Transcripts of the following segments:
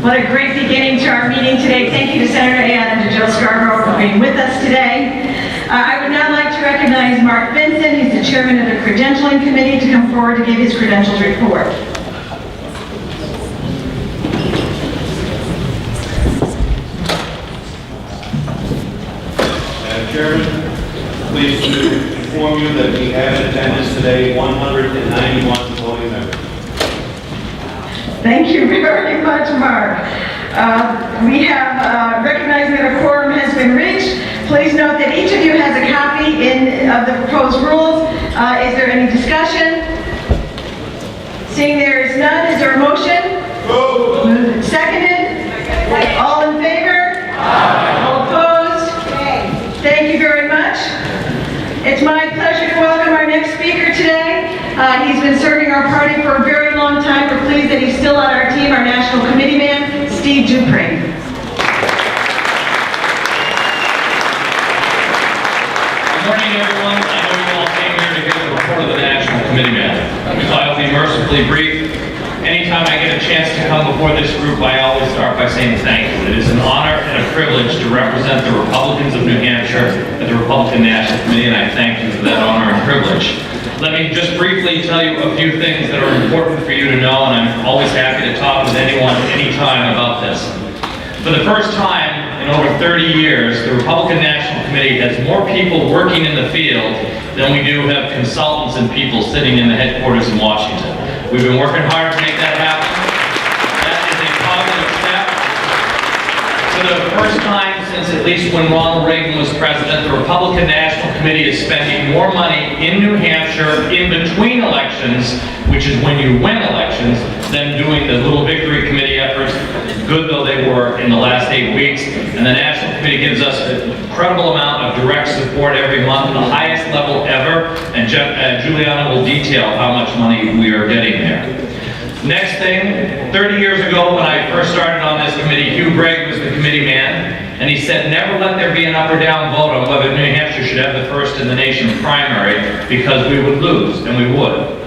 What a great beginning to our meeting today. Thank you to Senator Ann and to Jill Scarborough for being with us today. I would now like to recognize Mark Vincent. He's the chairman of the Credentialing Committee, to come forward to give his credentials report. Madam Chairman, pleased to inform you that we have in attendance today 191 voting members. Thank you very much, Mark. We have recognizing that a quorum has been reached. Please note that each of you has a copy of the proposed rules. Is there any discussion? Seeing there is none, is there a motion? Moved. Seconded? All in favor? All opposed? Thank you very much. It's my pleasure to welcome our next speaker today. He's been serving our party for a very long time. We're pleased that he's still on our team, our National Committee man, Steve Duprey. Good morning, everyone. I know you all came here to hear the report of the National Committee man. I'll be mercifully brief. Anytime I get a chance to come before this group, I always start by saying thank you. It is an honor and a privilege to represent the Republicans of New Hampshire at the Republican National Committee, and I thank you for that honor and privilege. Let me just briefly tell you a few things that are important for you to know, and I'm always happy to talk with anyone, anytime about this. For the first time in over 30 years, the Republican National Committee has more people working in the field than we do have consultants and people sitting in the headquarters in Washington. We've been working hard to make that happen. That is a positive step. For the first time since at least when Ronald Reagan was president, the Republican National Committee is spending more money in New Hampshire in between elections, which is when you win elections, than doing the little victory committee efforts, good though they were in the last 8 weeks. And the National Committee gives us an incredible amount of direct support every month, the highest level ever, and Julianna will detail how much money we are getting there. Next thing, 30 years ago when I first started on this committee, Hugh Gregg was the committee man, and he said never let there be an up or down vote on whether New Hampshire should have the first in the nation primary, because we would lose, and we would.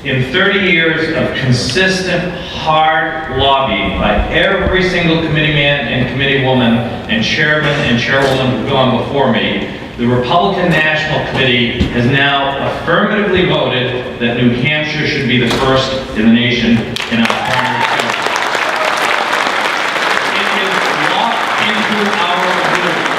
In 30 years of consistent, hard lobbying by every single committee man and committee woman and chairman and chairwoman who've gone before me, the Republican National Committee has now affirmatively voted that New Hampshire should be the first in the nation in our primary election. It is locked into our ability.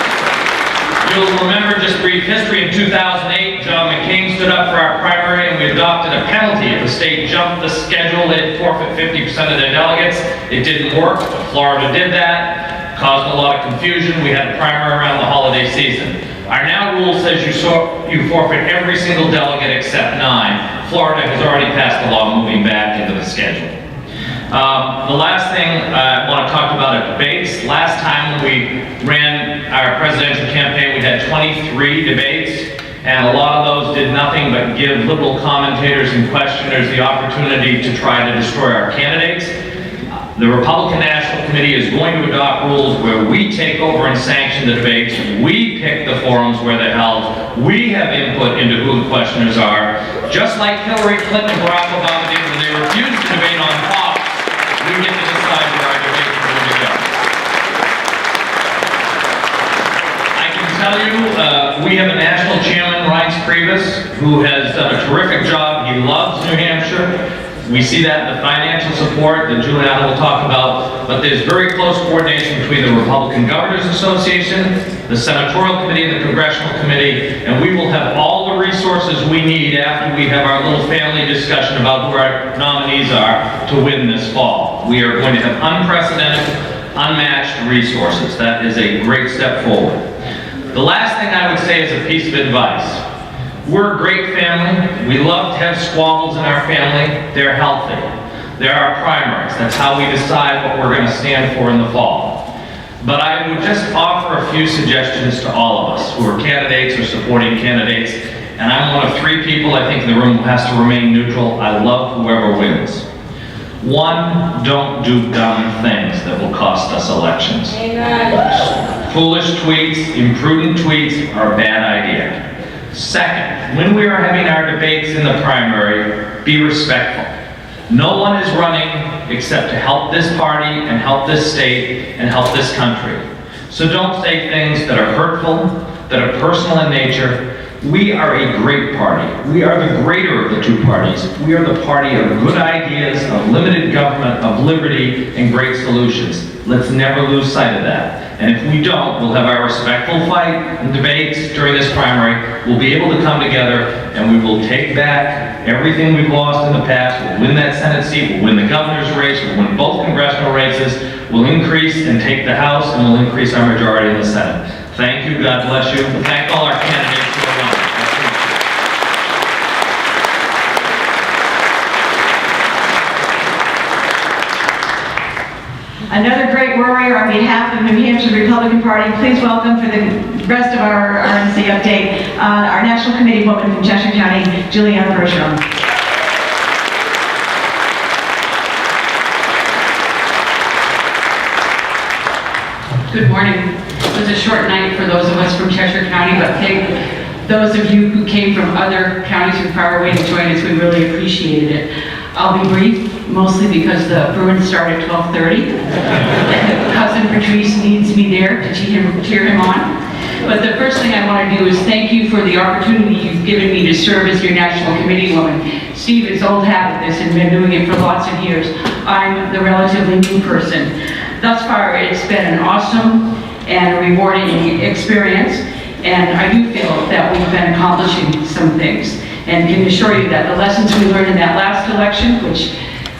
You'll remember just brief history. In 2008, John McCain stood up for our primary and we adopted a penalty. If the state jumped the schedule, they'd forfeit 50% of their delegates. It didn't work. Florida did that. Caused a lot of confusion. We had a primary around the holiday season. Our now rule says you forfeit every single delegate except 9. Florida has already passed a law moving back into the schedule. The last thing I want to talk about are debates. Last time when we ran our presidential campaign, we had 23 debates, and a lot of those did nothing but give liberal commentators and questioners the opportunity to try to destroy our candidates. The Republican National Committee is going to adopt rules where we take over and sanction the debates. We pick the forums where they're held. We have input into who the questioners are. Just like Hillary Clinton and Barack Obama did when they refused to debate on Fox, we get to decide where our debates are going to go. I can tell you, we have a national chairman, Reince Priebus, who has done a terrific job. He loves New Hampshire. We see that in the financial support that Julianna will talk about, but there's very close coordination between the Republican Governors Association, the Senatorial Committee, and the Congressional Committee, and we will have all the resources we need after we have our little family discussion about who our nominees are to win this fall. We are going to have unprecedented, unmatched resources. That is a great step forward. The last thing I would say is a piece of advice. We're a great family. We love to have squabbles in our family. They're healthy. They're our primaries. That's how we decide what we're going to stand for in the fall. But I would just offer a few suggestions to all of us who are candidates or supporting candidates. And I'm one of 3 people I think in the room who has to remain neutral. I love whoever wins. 1, don't do dumb things that will cost us elections. Amen. Foolish tweets, imprudent tweets are a bad idea. Second, when we are having our debates in the primary, be respectful. No one is running except to help this party and help this state and help this country. So don't say things that are hurtful, that are personal in nature. We are a great party. We are the greater of the two parties. We are the party of good ideas, of limited government, of liberty, and great solutions. Let's never lose sight of that. And if we don't, we'll have our respectful fight and debates during this primary. We'll be able to come together and we will take back everything we've lost in the past. We'll win that Senate seat, we'll win the governor's race, we'll win both congressional races, we'll increase and take the House, and we'll increase our majority in the Senate. Thank you, God bless you. Thank all our candidates who are running. Another great warrior on behalf of New Hampshire Republican Party. Please welcome for the rest of our RNC update, our National Committee woman from Cheshire County, Julianna Bergeron. Good morning. It was a short night for those of us from Cheshire County, but thank those of you who came from other counties who are far away to join us. We really appreciated it. I'll be brief, mostly because the Bruins start at 12:30. Cousin Patrice needs me there to cheer him on. But the first thing I want to do is thank you for the opportunity you've given me to serve as your National Committee woman. Steve is old hat at this and been doing it for lots of years. I'm the relatively new person. Thus far, it's been an awesome and rewarding experience, and I do feel that we've been accomplishing some things, and can assure you that the lessons we learned in that last election, which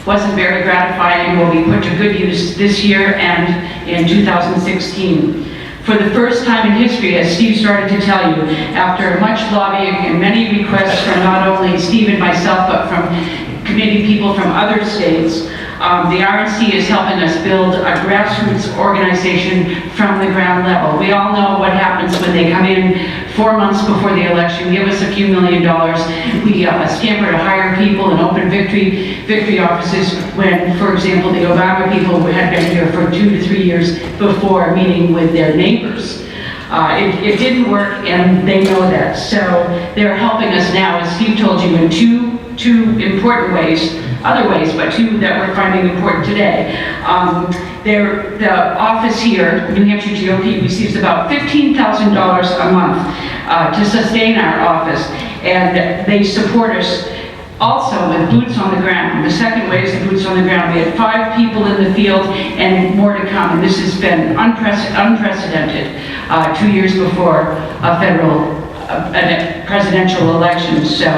wasn't very gratifying, will be put to good use this year and in 2016. For the first time in history, as Steve started to tell you, after much lobbying and many requests from not only Steve and myself, but from committee people from other states, the RNC is helping us build a grassroots organization from the ground level. We all know what happens when they come in 4 months before the election, give us a few $1 million. We scamper to hire people and open victory offices when, for example, the Obama people had been here for 2 to 3 years before meeting with their neighbors. It didn't work, and they know that. So they're helping us now, as Steve told you, in two important ways. Other ways, but two that we're finding important today. The office here, New Hampshire GOP, receives about $15,000 a month to sustain our office, and they support us also with boots on the ground. The second way is the boots on the ground. We had 5 people in the field and more to come, and this has been unprecedented 2 years before a presidential election. So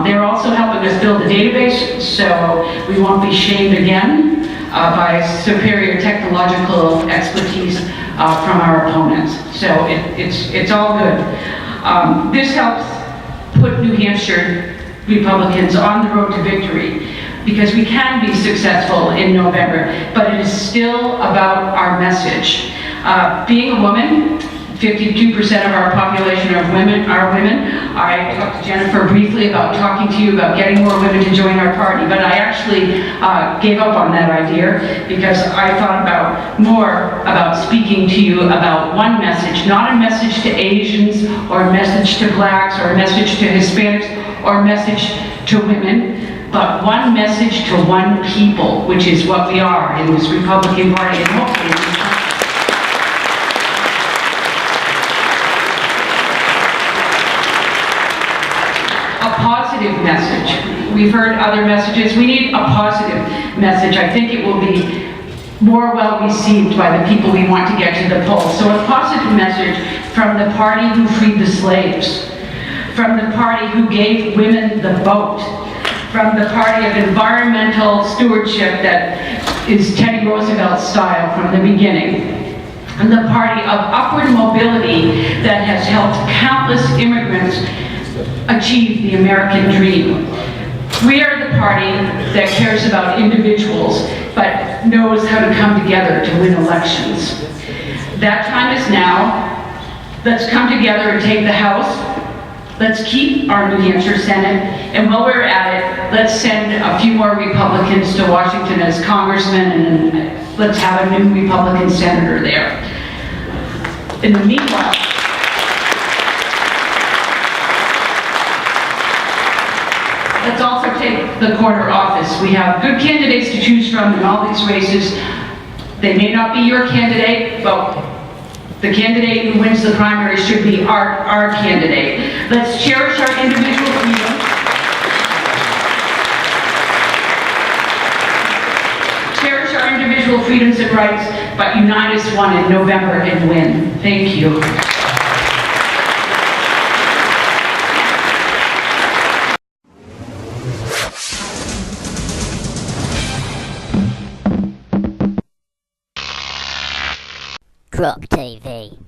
they're also helping us build a database, so we won't be shamed again by superior technological expertise from our opponents. So it's all good. This helps put New Hampshire Republicans on the road to victory, because we can be successful in November, but it is still about our message. Being a woman, 52% of our population are women. I talked to Jennifer briefly about talking to you about getting more women to join our party, but I actually gave up on that idea because I thought more about speaking to you about one message, not a message to Asians or a message to blacks or a message to Hispanics or a message to women, but one message to one people, which is what we are in this Republican Party, and hopefully a positive message. We've heard other messages. We need a positive message. I think it will be more well received by the people we want to get to the polls. So a positive message from the party who freed the slaves, from the party who gave women the vote, from the party of environmental stewardship that is Teddy Roosevelt style from the beginning, and the party of upward mobility that has helped countless immigrants achieve the American dream. We are the party that cares about individuals, but knows how to come together to win elections. That time is now. Let's come together and take the House. Let's keep our New Hampshire Senate, and while we're at it, let's send a few more Republicans to Washington as congressmen, and let's have a new Republican senator there. In the meanwhile, let's also take the corner office. We have good candidates to choose from in all these races. They may not be your candidate, but the candidate who wins the primary should be our candidate. Let's cherish our individual freedom. Cherish our individual freedoms and rights, but unite as one in November and win. Thank you. GOP TV.